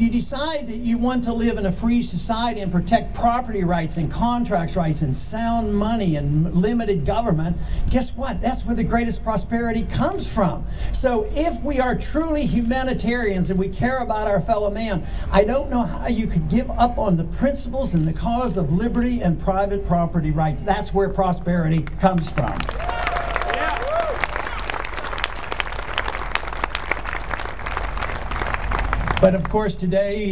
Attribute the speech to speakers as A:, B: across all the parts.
A: you decide that you want to live in a free society and protect property rights and contract rights and sound money and limited government, guess what? That's where the greatest prosperity comes from. So if we are truly humanitarians and we care about our fellow man, I don't know how you could give up on the principles and the cause of liberty and private property rights. That's where prosperity comes from. But of course today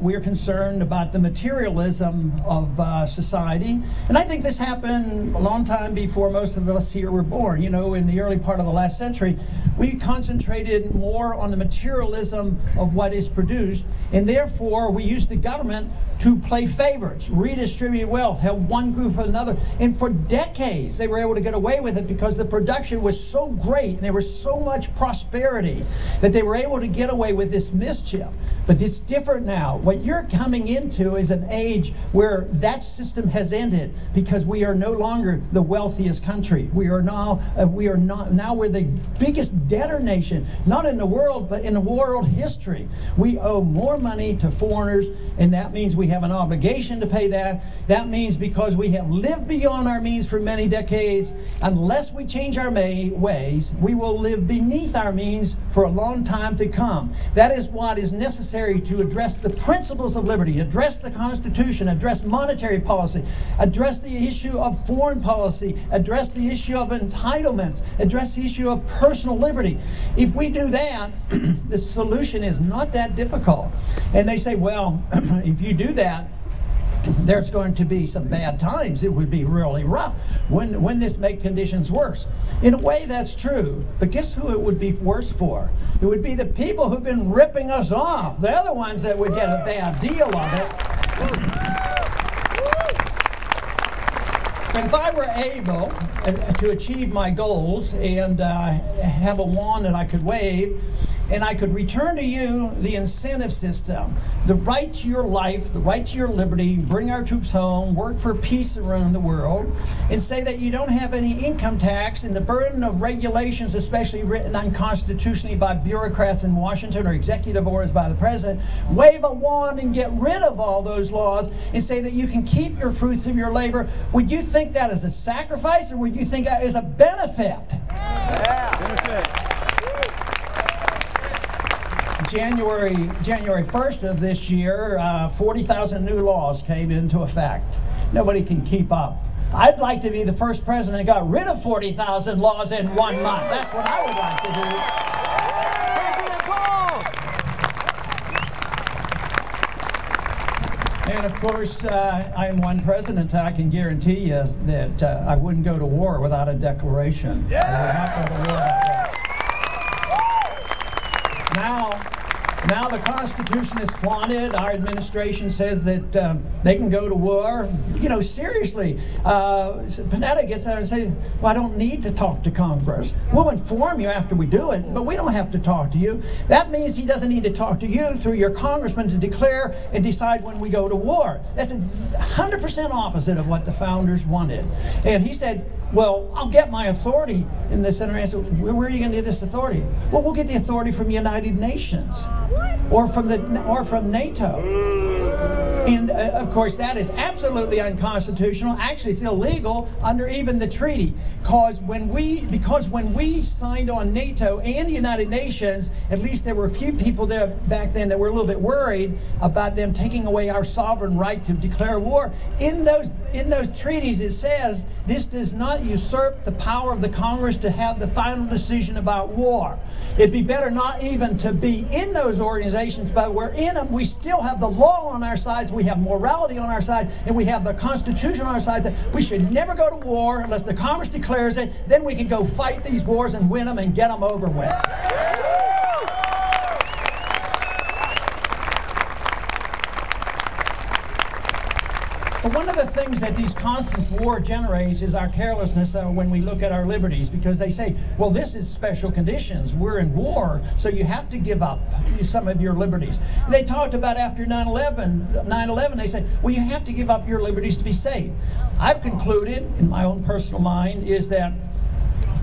A: we're concerned about the materialism of society. And I think this happened a long time before most of us here were born. You know, in the early part of the last century, we concentrated more on the materialism of what is produced. And therefore we used the government to play favorites, redistribute wealth, help one group or another. And for decades they were able to get away with it because the production was so great and there was so much prosperity that they were able to get away with this mischief. But it's different now. What you're coming into is an age where that system has ended because we are no longer the wealthiest country. We are now we're the biggest debtor nation, not in the world, but in the world history. We owe more money to foreigners, and that means we have an obligation to pay that. That means because we have lived beyond our means for many decades, unless we change our ways, we will live beneath our means for a long time to come. That is what is necessary to address the principles of liberty, address the Constitution, address monetary policy, address the issue of foreign policy, address the issue of entitlements, address the issue of personal liberty. If we do that, the solution is not that difficult. And they say, well, if you do that, there's going to be some bad times. It would be really rough. When this make conditions worse? In a way, that's true. But guess who it would be worse for? It would be the people who've been ripping us off. They're the ones that would get a bad deal of it. And if I were able to achieve my goals and have a wand that I could wave, and I could return to you the incentive system, the right to your life, the right to your liberty, bring our troops home, work for peace around the world, and say that you don't have any income tax and the burden of regulations, especially written unconstitutionally by bureaucrats in Washington or executive orders by the president, wave a wand and get rid of all those laws and say that you can keep your fruits of your labor. Would you think that is a sacrifice, or would you think that is a benefit?
B: Yeah, benefit.
A: January 1st of this year, 40,000 new laws came into effect. Nobody can keep up. I'd like to be the first president that got rid of 40,000 laws in 1 month. That's what I would like to do. And of course, I'm one president. I can guarantee you that I wouldn't go to war without a declaration. I would not go to war without that. Now the Constitution is flaunted. Our administration says that they can go to war. You know, seriously, Panetta gets out and says, well, I don't need to talk to Congress. We'll inform you after we do it, but we don't have to talk to you. That means he doesn't need to talk to you through your congressman to declare and decide when we go to war. That's 100% opposite of what the founders wanted. And he said, well, I'll get my authority. And the senator asked, where are you going to get this authority? Well, we'll get the authority from the United Nations or from NATO. And of course, that is absolutely unconstitutional. Actually, it's illegal under even the treaty. Because when we signed on NATO and the United Nations, at least there were a few people there back then that were a little bit worried about them taking away our sovereign right to declare war. In those treaties, it says this does not usurp the power of the Congress to have the final decision about war. It'd be better not even to be in those organizations, but we're in them. We still have the law on our sides, we have morality on our side, and we have the Constitution on our side. We should never go to war unless the Congress declares it. Then we can go fight these wars and win them and get them over with. But one of the things that these constant war generates is our carelessness when we look at our liberties, because they say, well, this is special conditions. We're in war, so you have to give up some of your liberties. And they talked about after 9/11, they said, well, you have to give up your liberties to be safe. I've concluded, in my own personal mind, is that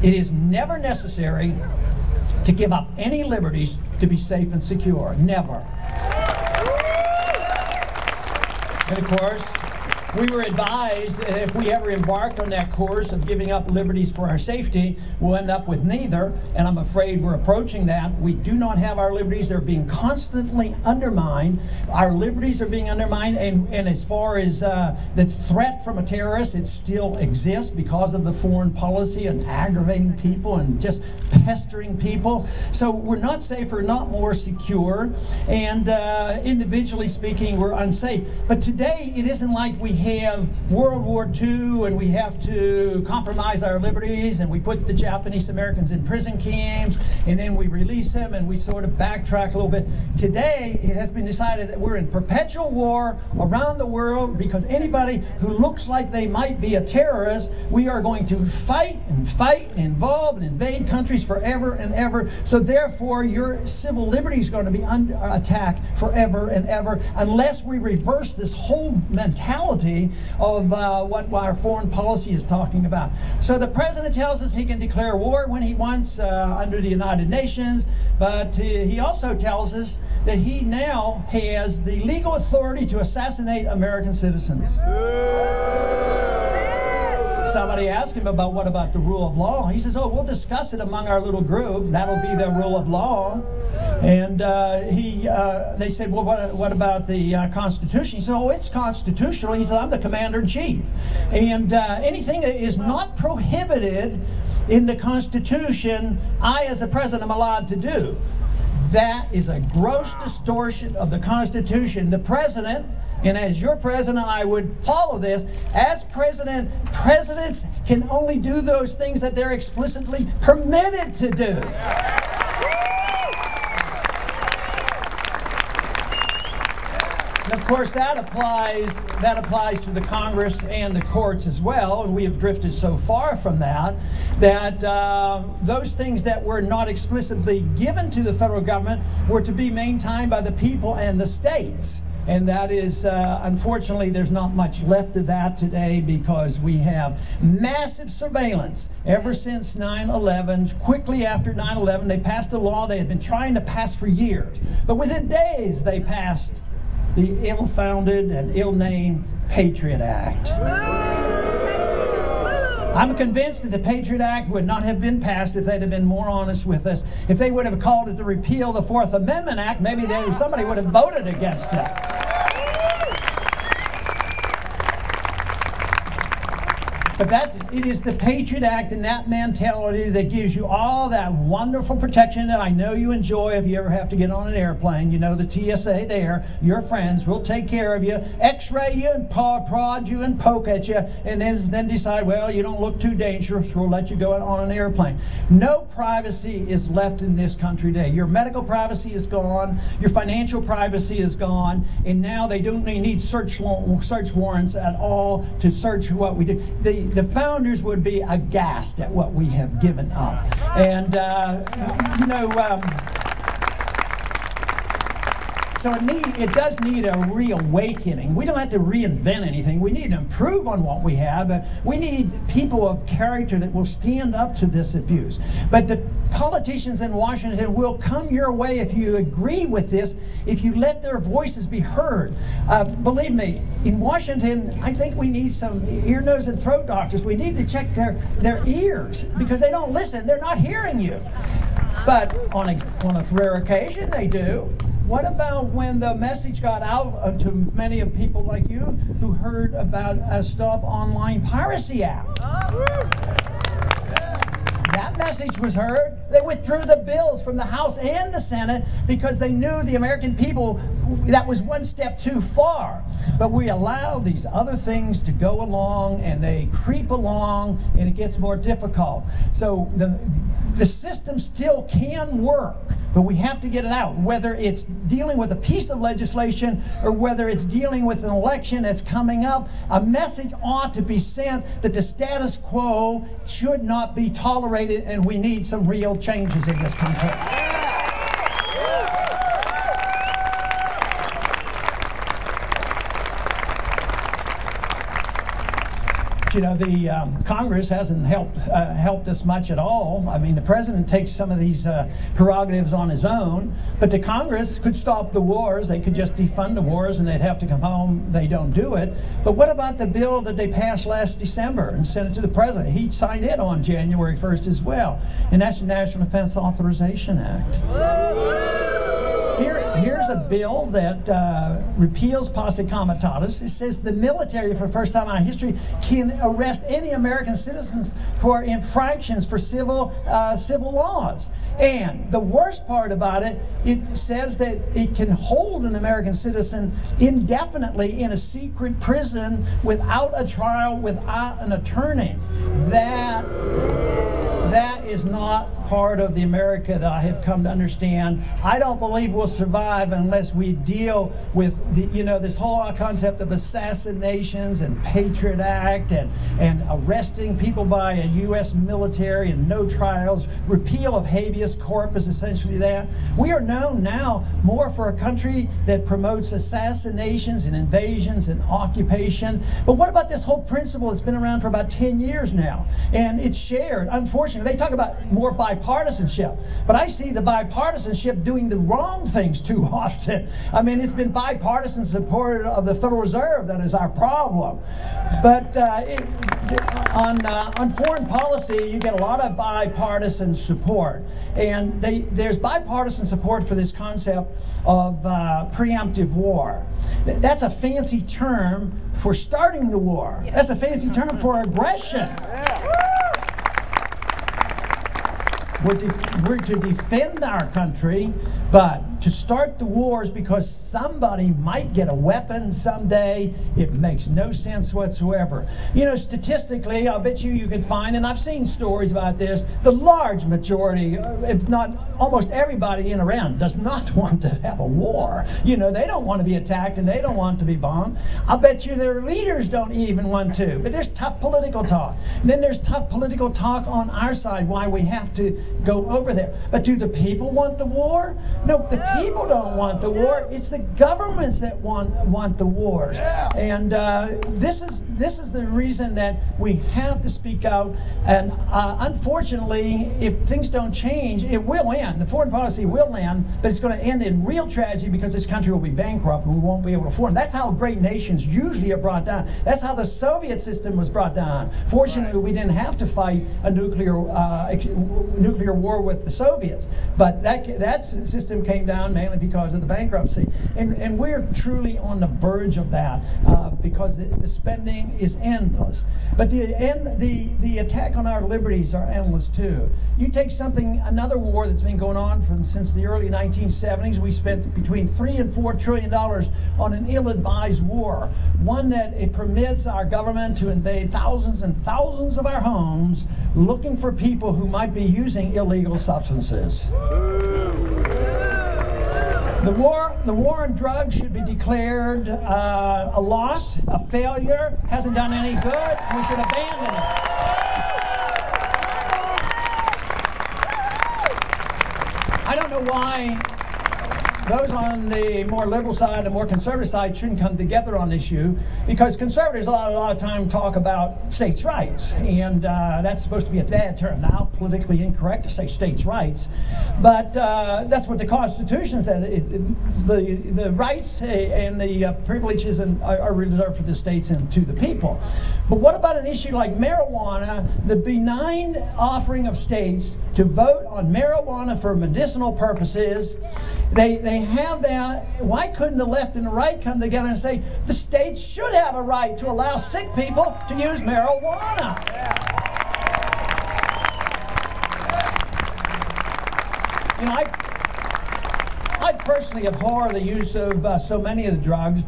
A: it is never necessary to give up any liberties to be safe and secure. Never. And of course, we were advised that if we ever embarked on that course of giving up liberties for our safety, we'll end up with neither, and I'm afraid we're approaching that. We do not have our liberties. They're being constantly undermined. Our liberties are being undermined, and as far as the threat from a terrorist, it still exists because of the foreign policy and aggravating people and just pestering people. So we're not safer, not more secure, and individually speaking, we're unsafe. But today, it isn't like we have World War II and we have to compromise our liberties and we put the Japanese Americans in prison camps and then we release them and we sort of backtrack a little bit. Today, it has been decided that we're in perpetual war around the world because anybody who looks like they might be a terrorist, we are going to fight and involve and invade countries forever and ever. So therefore, your civil liberty is going to be under attack forever and ever unless we reverse this whole mentality of what our foreign policy is talking about. So the president tells us he can declare war when he wants under the United Nations, but he also tells us that he now has the legal authority to assassinate American citizens. Somebody asked him about what about the rule of law. He says, oh, we'll discuss it among our little group. That'll be the rule of law. And they said, well, what about the Constitution? He said, oh, it's constitutional. He said, I'm the commander-in-chief. And anything that is not prohibited in the Constitution, I, as a president, am allowed to do. That is a gross distortion of the Constitution. The president, and as your president, I would follow this. As president, presidents can only do those things that they're explicitly permitted to do. And of course, that applies to the Congress and the courts as well, and we have drifted so far from that those things that were not explicitly given to the federal government were to be maintained by the people and the states. And that is, unfortunately, there's not much left of that today because we have massive surveillance ever since 9/11. Quickly after 9/11, they passed a law they had been trying to pass for years. But within days, they passed the ill-founded and ill-named Patriot Act. I'm convinced that the Patriot Act would not have been passed if they'd have been more honest with us. If they would have called it to repeal the Fourth Amendment Act, maybe somebody would have voted against it. But it is the Patriot Act and that mentality that gives you all that wonderful protection that I know you enjoy if you ever have to get on an airplane. You know the TSA there, your friends will take care of you, x-ray you and prod you and poke at you, and then decide, well, you don't look too dangerous, we'll let you go on an airplane. No privacy is left in this country today. Your medical privacy is gone, your financial privacy is gone, and now they don't need search warrants at all to search what we do. The founders would be aghast at what we have given up. And, so it does need a reawakening. We don't have to reinvent anything. We need to improve on what we have. But we need people of character that will stand up to this abuse. But the politicians in Washington will come your way if you agree with this, if you let their voices be heard. Believe me, in Washington, I think we need some ear, nose, and throat doctors. We need to check their ears because they don't listen. They're not hearing you. But on a rare occasion, they do. What about when the message got out to many of people like you who heard about a Stop Online Piracy Act? That message was heard. They withdrew the bills from the House and the Senate because they knew the American people, that was one step too far. But we allow these other things to go along and they creep along and it gets more difficult. So the system still can work, but we have to get it out, whether it's dealing with a piece of legislation or whether it's dealing with an election that's coming up. A message ought to be sent that the status quo should not be tolerated and we need some real changes in this country. you know, the Congress hasn't helped us much at all. I mean, the president takes some of these prerogatives on his own, but the Congress could stop the wars. They could just defund the wars and they'd have to come home. They don't do it. But what about the bill that they passed last December and sent it to the president? He signed it on January 1st as well, and that's the National Defense Authorization Act. Here's a bill that repeals posse comitatus. It says the military, for the first time in our history, can arrest any American citizens for infractions for civil laws. And the worst part about it, it says that it can hold an American citizen indefinitely in a secret prison without a trial, without an attorney. That is not part of the America that I have come to understand. I don't believe we'll survive unless we deal with this whole concept of assassinations and Patriot Act and arresting people by a U.S. military and no trials, repeal of habeas corpus, essentially that. We are known now more for a country that promotes assassinations and invasions and occupation. But what about this whole principle that's been around for about 10 years now? And it's shared. Unfortunately, they talk about more bipartisanship, but I see the bipartisanship doing the wrong things too often. I mean, it's been bipartisan support of the Federal Reserve that is our problem. But on foreign policy, you get a lot of bipartisan support, and there's bipartisan support for this concept of preemptive war. That's a fancy term for starting the war. That's a fancy term for aggression. We're to defend our country, but to start the wars because somebody might get a weapon someday, it makes no sense whatsoever. You know, statistically, I'll bet you can find, and I've seen stories about this, the large majority, if not almost everybody in Iran, does not want to have a war. You know, they don't want to be attacked and they don't want to be bombed. I'll bet you their leaders don't even want to. But there's tough political talk. And then there's tough political talk on our side, why we have to go over there. But do the people want the war? No, the people don't want the war. It's the governments that want the wars. And this is the reason that we have to speak out. And unfortunately, if things don't change, it will end. The foreign policy will end, but it's going to end in real tragedy because this country will be bankrupt and we won't be able to form. That's how great nations usually are brought down. That's how the Soviet system was brought down. Fortunately, we didn't have to fight a nuclear war with the Soviets, but that system came down mainly because of the bankruptcy, and we're truly on the verge of that because the spending is endless. But the attack on our liberties are endless too. You take another war that's been going on since the early 1970s. We spent between $3 and $4 trillion on an ill-advised war, one that it permits our government to invade thousands and thousands of our homes looking for people who might be using illegal substances. The war on drugs should be declared a loss, a failure, hasn't done any good, we should abandon it. I don't know why those on the more liberal side and more conservative side shouldn't come together on this issue, because conservatives a lot of time talk about states' rights, and that's supposed to be a bad term now, politically incorrect to say states' rights, but that's what the Constitution says. The rights and the privileges are reserved for the states and to the people. But what about an issue like marijuana, the benign offering of states to vote on marijuana for medicinal purposes? They have that. Why couldn't the left and the right come together and say the states should have a right to allow sick people to use marijuana? You know, I personally abhor the use of so many of the drugs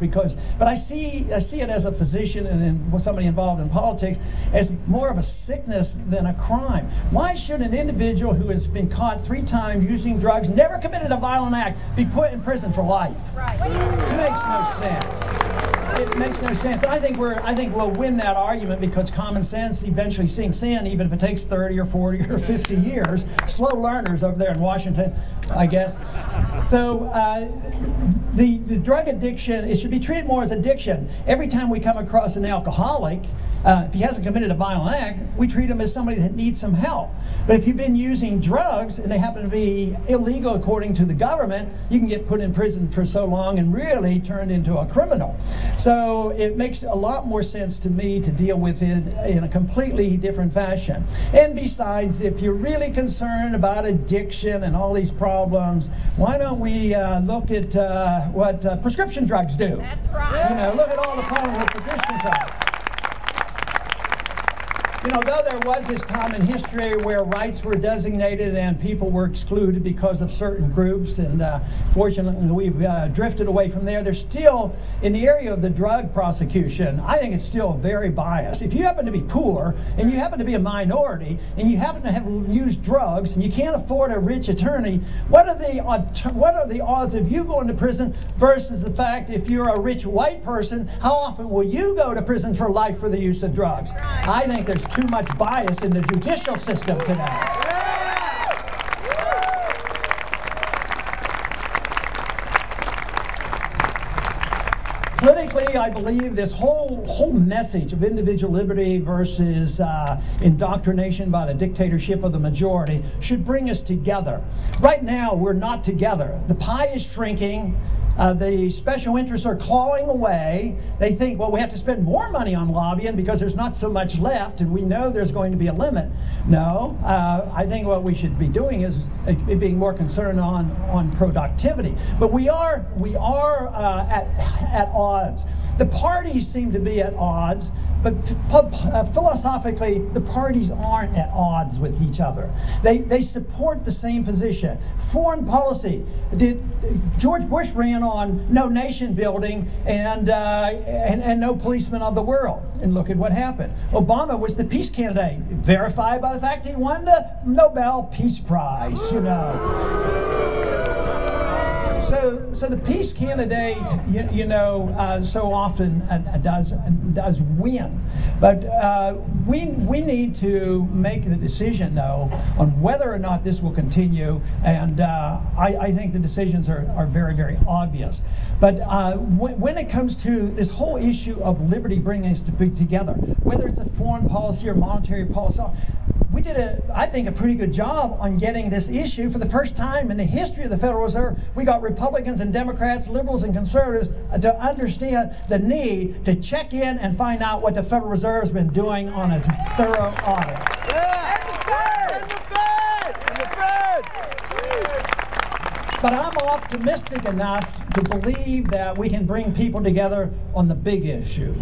A: but I see it as a physician and then somebody involved in politics as more of a sickness than a crime. Why should an individual who has been caught 3 times using drugs, never committed a violent act, be put in prison for life? Right. It makes no sense. It makes no sense. I think we'll win that argument because common sense eventually sinks in, even if it takes 30 or 40 or 50 years. Slow learners over there in Washington, I guess. So the drug addiction, it should be treated more as addiction. Every time we come across an alcoholic, if he hasn't committed a violent act, we treat him as somebody that needs some help. But if you've been using drugs and they happen to be illegal according to the government, you can get put in prison for so long and really turned into a criminal. So it makes a lot more sense to me to deal with it in a completely different fashion. And besides, if you're really concerned about addiction and all these problems, why don't we look at what prescription drugs do?
C: That's right.
A: You know, look at all the problems with prescription drugs. You know, though there was this time in history where rights were designated and people were excluded because of certain groups, and fortunately we've drifted away from there, there's still, in the area of the drug prosecution, I think it's still very biased. If you happen to be poor, and you happen to be a minority, and you happen to have used drugs, and you can't afford a rich attorney, what are the odds of you going to prison versus the fact if you're a rich white person, how often will you go to prison for life for the use of drugs? I think there's too much bias in the judicial system today. Politically, I believe this whole message of individual liberty versus indoctrination by the dictatorship of the majority should bring us together. Right now, we're not together. The pie is shrinking. The special interests are clawing away. They think, well, we have to spend more money on lobbying because there's not so much left, and we know there's going to be a limit. No, I think what we should be doing is being more concerned on productivity. But we are at odds. The parties seem to be at odds, but philosophically, the parties aren't at odds with each other. They support the same position. Foreign policy. George Bush ran on no nation building and no policeman of the world. And look at what happened. Obama was the peace candidate, verified by the fact he won the Nobel Peace Prize, you know. So the peace candidate, so often does win, but we need to make the decision though on whether or not this will continue, and I think the decisions are very, very obvious. But when it comes to this whole issue of liberty bringing us to be together, whether it's a foreign policy or monetary policy, we did, I think, a pretty good job on getting this issue. For the first time in the history of the Federal Reserve, we got Republicans and Democrats, liberals and conservatives to understand the need to check in and find out what the Federal Reserve has been doing on a thorough audit. But I'm optimistic enough to believe that we can bring people together on the big issue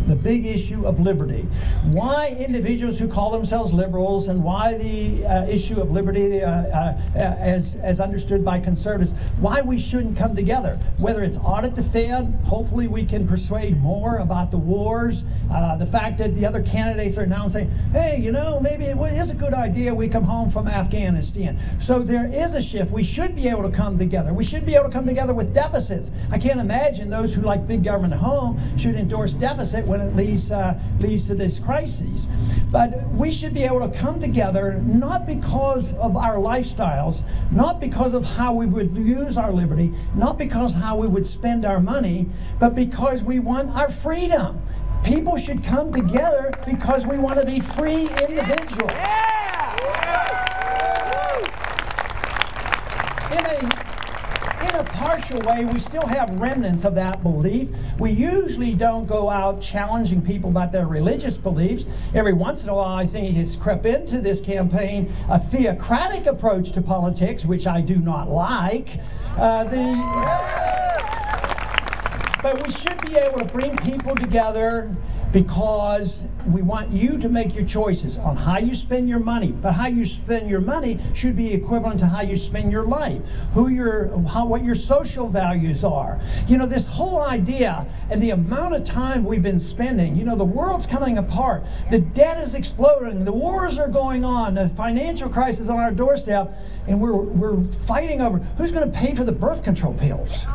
A: of liberty. Why individuals who call themselves liberals, and why the issue of liberty as understood by conservatives, why we shouldn't come together. Whether it's audit the Fed, hopefully we can persuade more about the wars, the fact that the other candidates are now saying, hey, maybe it is a good idea we come home from Afghanistan. So there is a shift. We should be able to come together. We should be able to come together with deficits. I can't imagine those who like big government at home should endorse deficit when it leads to this crisis. But we should be able to come together not because of our lifestyles, not because of how we would use our liberty, not because of how we would spend our money, but because we want our freedom. People should come together because we want to be free individuals. In a partial way, we still have remnants of that belief. We usually don't go out challenging people about their religious beliefs. Every once in a while, I think it's crept into this campaign a theocratic approach to politics, which I do not like. But we should be able to bring people together because we want you to make your choices on how you spend your money. But how you spend your money should be equivalent to how you spend your life, what your social values are. This whole idea and the amount of time we've been spending, the world's coming apart, the debt is exploding, the wars are going on, the financial crisis on our doorstep, and we're fighting over who's going to pay for the birth control pills.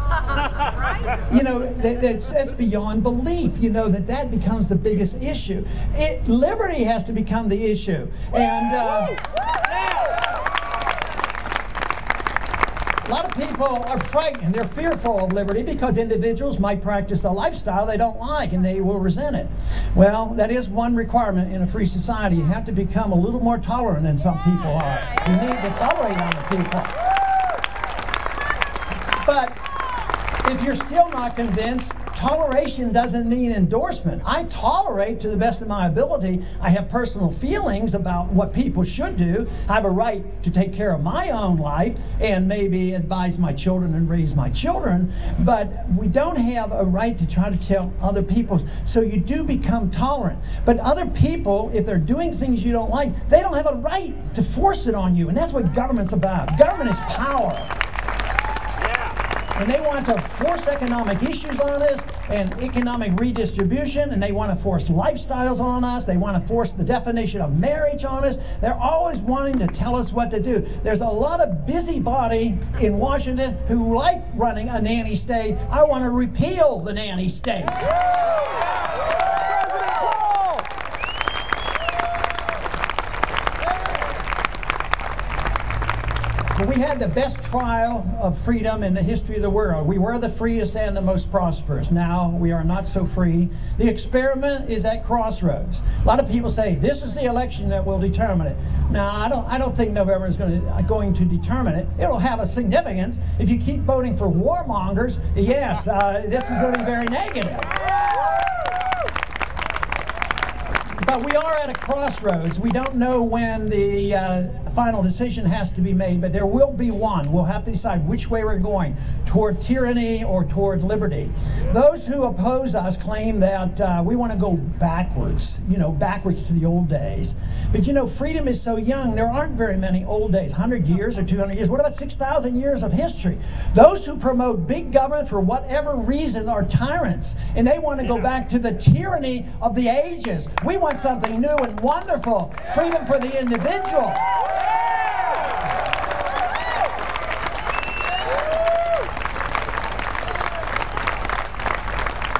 A: That's beyond belief, that becomes the biggest issue. Liberty has to become the issue. And lot of people are frightened. They're fearful of liberty because individuals might practice a lifestyle they don't like and they will resent it. Well, that is one requirement in a free society. You have to become a little more tolerant than some people are. You need to tolerate other people. But if you're still not convinced, toleration doesn't mean endorsement. I tolerate to the best of my ability. I have personal feelings about what people should do. I have a right to take care of my own life and maybe advise my children and raise my children, but we don't have a right to try to tell other people. So you do become tolerant. But other people, if they're doing things you don't like, they don't have a right to force it on you. And that's what government's about. Government is power. And they want to force economic issues on us and economic redistribution, and they want to force lifestyles on us. They want to force the definition of marriage on us. They're always wanting to tell us what to do. There's a lot of busybody in Washington who like running a nanny state. I want to repeal the nanny state. We had the best trial of freedom in the history of the world. We were the freest and the most prosperous. Now we are not so free. The experiment is at crossroads. A lot of people say this is the election that will determine it. Now I don't think November is going to determine it. It'll have a significance. If you keep voting for warmongers, yes, this is going to be very negative. But we are at a crossroads. We don't know when the final decision has to be made, but there will be one. We'll have to decide which way we're going, toward tyranny or toward liberty. Those who oppose us claim that we want to go backwards, backwards to the old days. But freedom is so young, there aren't very many old days, 100 years or 200 years. What about 6,000 years of history? Those who promote big government for whatever reason are tyrants, and they want to go back to the tyranny of the ages. We want something new and wonderful, freedom for the individual.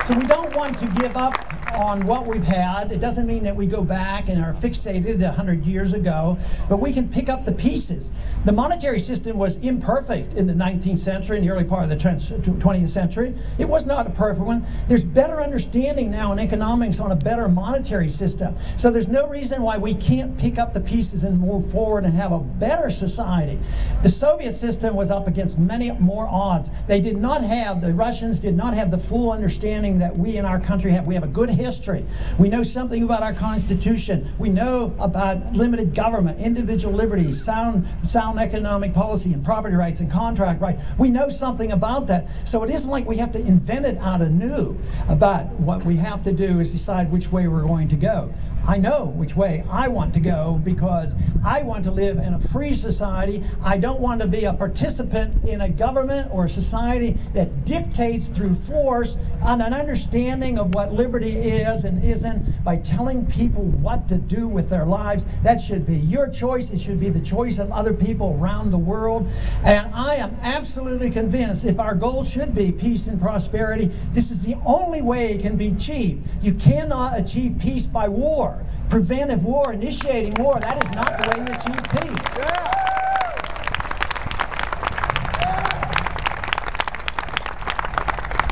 A: So we don't want to give up on what we've had. It doesn't mean that we go back and are fixated 100 years ago, but we can pick up the pieces. The monetary system was imperfect in the 19th century and the early part of the 20th century. It was not a perfect one. There's better understanding now in economics on a better monetary system. So there's no reason why we can't pick up the pieces and move forward and have a better society. The Soviet system was up against many more odds. The Russians did not have the full understanding that we in our country have. We have a good history. We know something about our Constitution. We know about limited government, individual liberties, sound economic policy, and property rights and contract rights. We know something about that. So it isn't like we have to invent it out anew. But what we have to do is decide which way we're going to go. I know which way I want to go because I want to live in a free society. I don't want to be a participant in a government or a society that dictates through force on an understanding of what liberty is and isn't by telling people what to do with their lives. That should be your choice. It should be the choice of other people around the world. And I am absolutely convinced if our goal should be peace and prosperity, this is the only way it can be achieved. You cannot achieve peace by war. Preventive war, initiating war, that is not the way you achieve peace.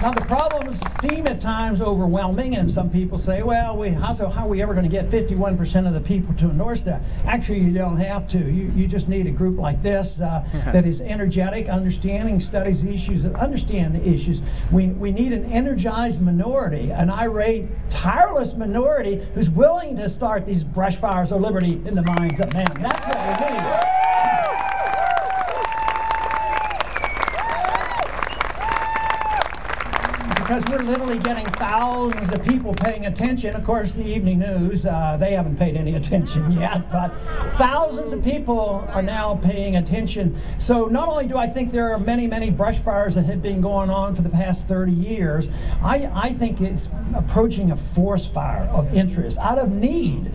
A: Now the problems seem at times overwhelming, and some people say, well, how are we ever going to get 51% of the people to endorse that? Actually, you don't have to. You just need a group like this that is energetic, understanding, studies the issues, and understand the issues. We need an energized minority, an irate, tireless minority who's willing to start these brush fires of liberty in the minds of men. That's what we need. Because we're literally getting thousands of people paying attention. Of course, the evening news, they haven't paid any attention yet, but thousands of people are now paying attention. So not only do I think there are many, many brush fires that have been going on for the past 30 years, I think it's approaching a forest fire of interest out of need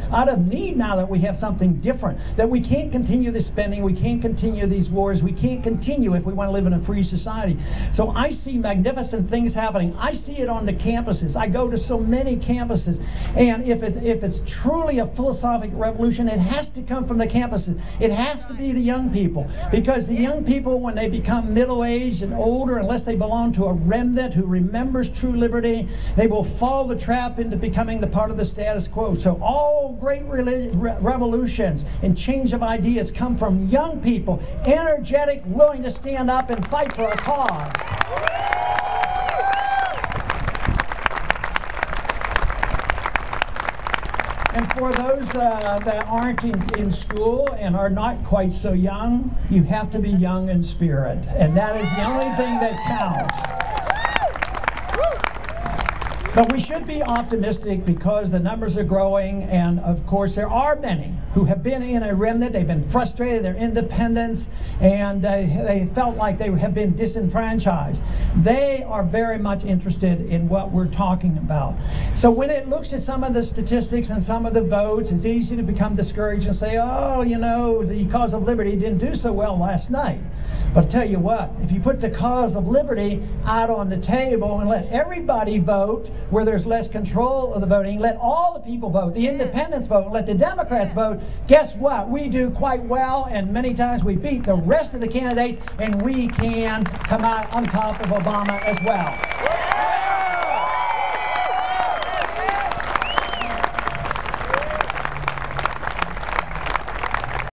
A: now that we have something different, that we can't continue this spending, we can't continue these wars, we can't continue if we want to live in a free society. So I see magnificent things happening. I see it on the campuses. I go to so many campuses, and if it's truly a philosophic revolution, it has to come from the campuses. It has to be the young people, because the young people, when they become middle-aged and older, unless they belong to a remnant who remembers true liberty, they will fall the trap into becoming the part of the status quo. So all great revolutions and change of ideas come from young people, energetic, willing to stand up and fight for a cause. And for those that aren't in school and are not quite so young, you have to be young in spirit. And that is the only thing that counts. But we should be optimistic because the numbers are growing, and of course there are many who have been in a remnant. They've been frustrated, their independence, and they felt like they have been disenfranchised. They are very much interested in what we're talking about. So when it looks at some of the statistics and some of the votes, it's easy to become discouraged and say, oh, you know, the cause of liberty didn't do so well last night. But I'll tell you what, if you put the cause of liberty out on the table and let everybody vote where there's less control of the voting, let all the people vote, the independents vote, let the Democrats vote, guess what? We do quite well, and many times we beat the rest of the candidates, and we can come out on top of Obama as well.